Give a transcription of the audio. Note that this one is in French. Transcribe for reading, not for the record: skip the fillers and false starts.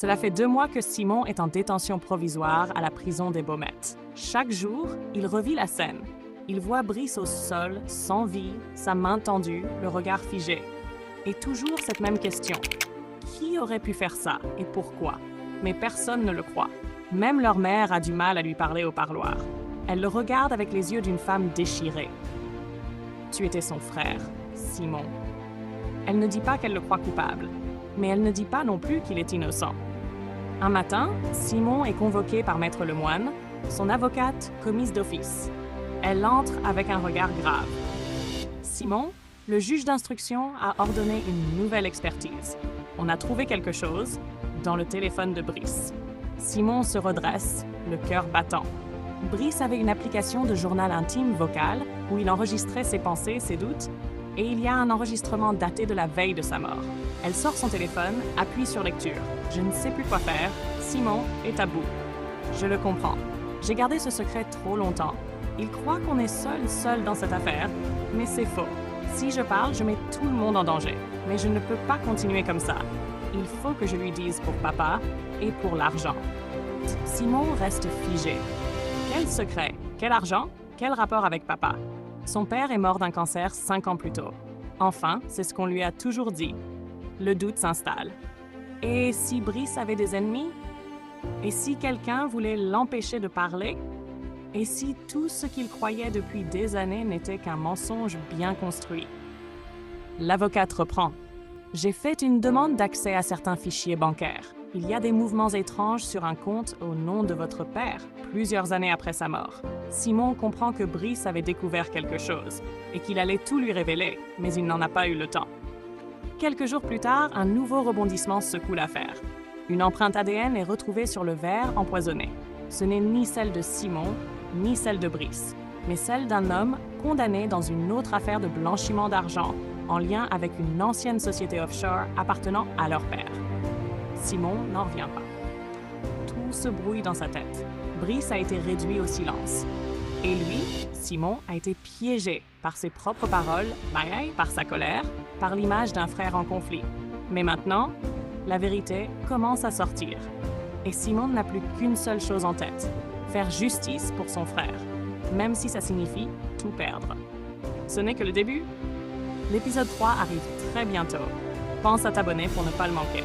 Cela fait 2 mois que Simon est en détention provisoire à la prison des Baumettes. Chaque jour, il revit la scène. Il voit Brice au sol, sans vie, sa main tendue, le regard figé. Et toujours cette même question. Qui aurait pu faire ça et pourquoi? Mais personne ne le croit. Même leur mère a du mal à lui parler au parloir. Elle le regarde avec les yeux d'une femme déchirée. Tu étais son frère, Simon. Elle ne dit pas qu'elle le croit coupable, mais elle ne dit pas non plus qu'il est innocent. Un matin, Simon est convoqué par Maître Lemoine, son avocate commise d'office. Elle entre avec un regard grave. Simon, le juge d'instruction a ordonné une nouvelle expertise. On a trouvé quelque chose dans le téléphone de Brice. Simon se redresse, le cœur battant. Brice avait une application de journal intime vocal où il enregistrait ses pensées, ses doutes, et il y a un enregistrement daté de la veille de sa mort. Elle sort son téléphone, appuie sur lecture. Je ne sais plus quoi faire. Simon est à bout. Je le comprends. J'ai gardé ce secret trop longtemps. Il croit qu'on est seul dans cette affaire, mais c'est faux. Si je parle, je mets tout le monde en danger. Mais je ne peux pas continuer comme ça. Il faut que je lui dise pour papa et pour l'argent. Simon reste figé. Quel secret? Quel argent? Quel rapport avec papa? Son père est mort d'un cancer 5 ans plus tôt. Enfin, c'est ce qu'on lui a toujours dit. Le doute s'installe. Et si Brice avait des ennemis? Et si quelqu'un voulait l'empêcher de parler? Et si tout ce qu'il croyait depuis des années n'était qu'un mensonge bien construit? L'avocate reprend. J'ai fait une demande d'accès à certains fichiers bancaires. Il y a des mouvements étranges sur un compte au nom de votre père, plusieurs années après sa mort. Simon comprend que Brice avait découvert quelque chose et qu'il allait tout lui révéler, mais il n'en a pas eu le temps. Quelques jours plus tard, un nouveau rebondissement secoue l'affaire. Une empreinte ADN est retrouvée sur le verre empoisonné. Ce n'est ni celle de Simon, ni celle de Brice, mais celle d'un homme condamné dans une autre affaire de blanchiment d'argent en lien avec une ancienne société offshore appartenant à leur père. Simon n'en revient pas. Tout se brouille dans sa tête. Brice a été réduit au silence. Et lui, Simon, a été piégé par ses propres paroles, par sa colère, par l'image d'un frère en conflit. Mais maintenant, la vérité commence à sortir. Et Simon n'a plus qu'une seule chose en tête, faire justice pour son frère, même si ça signifie tout perdre. Ce n'est que le début. L'épisode 3 arrive très bientôt. Pense à t'abonner pour ne pas le manquer.